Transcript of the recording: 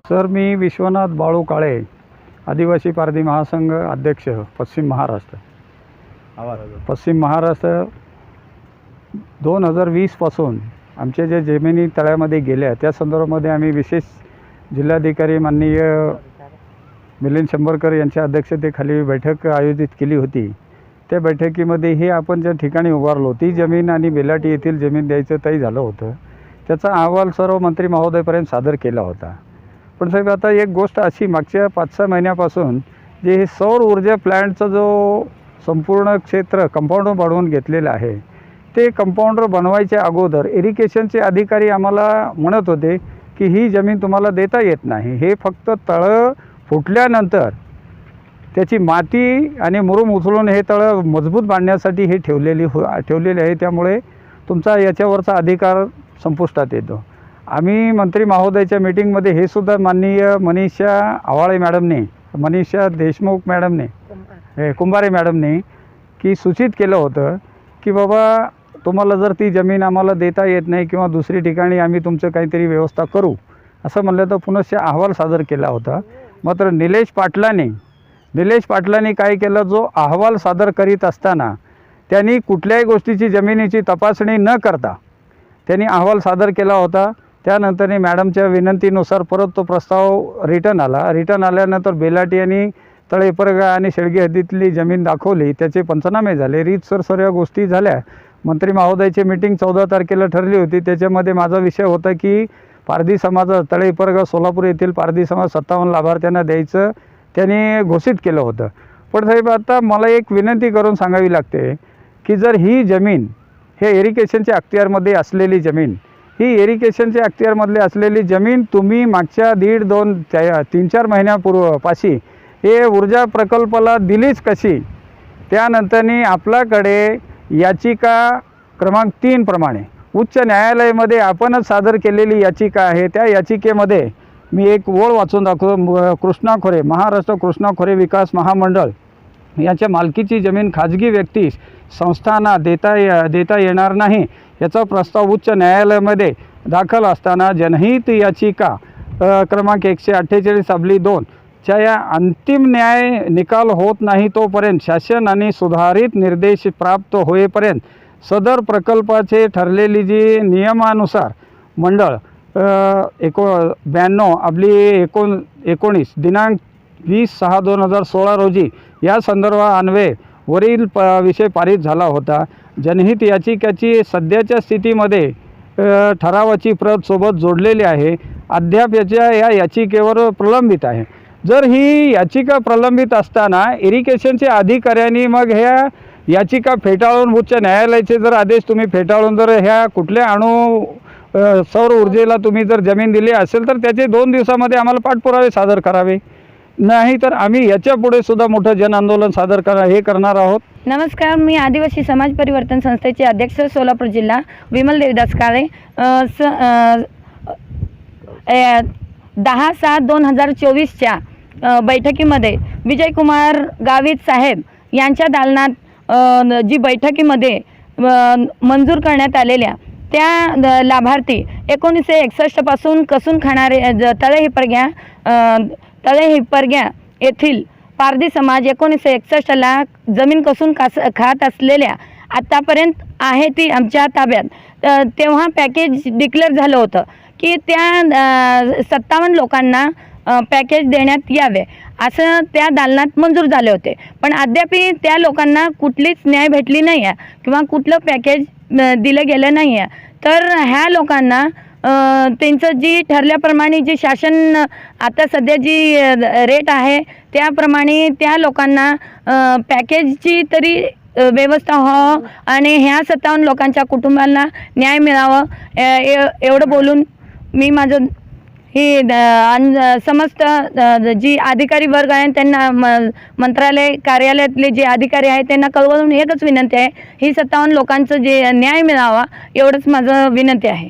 Sir, मी विश्वनाथ बाळू काळे, आदिवासी पारधी महासंघ अध्यक्ष, पश्चिम महाराष्ट्र. पश्चिम महाराष्ट्र 2020 पासून आमचे जे जमिनी तळ्यामध्ये गेल्या त्या संदर्भामध्ये आम्ही विशेष जिल्हाधिकारी माननीय मिलिंद शंभरकर यांच्या अध्यक्षतेखाली बैठक आयोजित केली होती. त्या बैठकीमध्ये हे आपण ज्या ठिकाणी उभारलो ती जमीन आणि बेलाटी येथील जमीन द्यायचं तय झालं होतं. त्याचा अहवाल सर्व मंत्री महोदयपर्यंत सादर केला होता. पण साहेब, आता एक गोष्ट अशी, मागच्या 5-6 महिन्यापासून जे हे सौर ऊर्जा प्लॅन्टचं जो संपूर्ण क्षेत्र कंपाऊंडर बनवून घेतलेलं आहे, ते कंपाऊंडर बनवायच्या अगोदर इरिगेशनचे अधिकारी आम्हाला म्हणत होते की ही जमीन तुम्हाला देता येत नाही. हे फक्त तळं फुटल्यानंतर त्याची माती आणि मुरुम उचलून हे तळं मजबूत बांधण्यासाठी हे ठेवलेले आहे. त्यामुळे तुमचा याच्यावरचा अधिकार संपुष्टात येतो. आम्ही मंत्री महोदयाच्या मीटिंगमध्ये हे सुद्धा माननीय मनीषा देशमुख मॅडमने कुंभारे मॅडमने की सूचित केलं होतं की बाबा, तुम्हाला जर ती जमीन आम्हाला देता येत नाही किंवा दुसरी ठिकाणी आम्ही तुमचं काहीतरी व्यवस्था करू असं म्हणलं तर पुनश्च अहवाल सादर केला होता. मात्र निलेश पाटलांनी काय केलं, जो अहवाल सादर करीत असताना त्यांनी कुठल्याही गोष्टीची जमिनीची तपासणी न करता त्यांनी अहवाल सादर केला होता. त्यानंतर मॅडमच्या विनंतीनुसार परत तो प्रस्ताव रिटर्न आल्यानंतर बेलाटी आणि तळेपरगा आणि शेळगे हद्दीतली जमीन दाखवली. त्याचे पंचनामे झाले, रीतसर सर्व गोष्टी झाल्या. मंत्री महोदयाची मीटिंग 14 तारखेला ठरली होती. त्याच्यामध्ये माझा विषय होता की पारधी समाज तळेपरगा सोलापूर येथील पारधी समाज 57 लाभार्थ्यांना द्यायचं त्यांनी घोषित केलं होतं. पण साहेब, आता मला एक विनंती करून सांगावी लागते की जर ही जमीन हे इरिगेशनच्या अखत्यारमध्ये असलेली जमीन, ही इरिगेशनच्या अखत्यारमधली असलेली जमीन तुम्ही मागच्या 3-4 महिन्यापूर्वीपाशी हे ऊर्जा प्रकल्पाला दिलीच कशी? त्यानंतरनी आपल्याकडे याचिका क्रमांक 3 प्रमाणे उच्च न्यायालयामध्ये आपणच सादर केलेली याचिका आहे. त्या याचिकेमध्ये मी एक ओळ वाचून दाखवतो. कृष्णा खोरे, महाराष्ट्र कृष्णा खोरे विकास महामंडळ यांच्या मालकीची जमीन खाजगी व्यक्ती संस्थांना देता येणार नाही याचा प्रस्ताव उच्च न्यायालयामध्ये दाखल असताना जनहित याचिका क्रमांक 148/2 च्या या अंतिम न्याय निकाल होत नाही तोपर्यंत शासन आणि सुधारित निर्देश प्राप्त होईपर्यंत सदर प्रकल्पाचे ठरलेली जी नियमानुसार मंडळ 92/19 दिनांक 20/6/2016 रोजी या संदर्भान्वये वरील विषय पारित झाला होता. जनहित याचिकेची सध्याच्या स्थितीमध्ये ठरावाची प्रत सोबत जोडलेली आहे. अद्याप या याचिकेवर प्रलंबित आहे. जर ही याचिका प्रलंबित असताना इरिगेशनच्या अधिकाऱ्यांनी मग ह्या याचिका फेटाळून उच्च न्यायालयाचे जर आदेश तुम्ही फेटाळून जर ह्या कुठल्या सौर ऊर्जेला तुम्ही जर जमीन दिली असेल तर त्याचे 2 दिवसामध्ये आम्हाला पाठपुरावे सादर करावे, नाही तर आम्ही याच्या पुढे सुद्धा मोठं जन आंदोलन सादर करणार आहोत. नमस्कार, मी आदिवासी समाज परिवर्तन संस्थेचे अध्यक्ष सोलापूर जिल्हा विमल देवदास काळे. 10/7/2024च्या बैठकीमध्ये विजयकुमार गावित साहेब यांच्या दालनात जी बैठकीमध्ये मंजूर करण्यात आलेल्या त्या लाभार्थी 1961 पासून कसून खाणारे तळे हिप्परग्या येथील पारधी समाज 1961ला जमीन कसून खात असलेल्या आतापर्यंत आहे ती आमच्या ताब्यात. तेव्हा पॅकेज डिक्लेअर झालं होतं की त्या 57 लोकांना पॅकेज देण्यात यावे असं त्या दालनात मंजूर झाले होते. पण अद्याप त्या लोकांना कुठलीच न्याय भेटली नाही आहे किंवा कुठलं पॅकेज दिलं गेलं नाही आहे. तर ह्या लोकांना त्यांचं जी ठरल्याप्रमाणे जी शासन आता सध्या जी रेट आहे त्याप्रमाणे त्या लोकांना पॅकेजची तरी व्यवस्था व्हावं आणि ह्या 57 लोकांच्या कुटुंबांना न्याय मिळावं एवढं बोलून मी माझं ही समस्त जी अधिकारी वर्ग आहे त्यांना मंत्रालय कार्यालयातले जे अधिकारी आहेत त्यांना कळवून एकच विनंती आहे, ही 57 लोकांचं जे न्याय मिळावा एवढंच माझं विनंती आहे.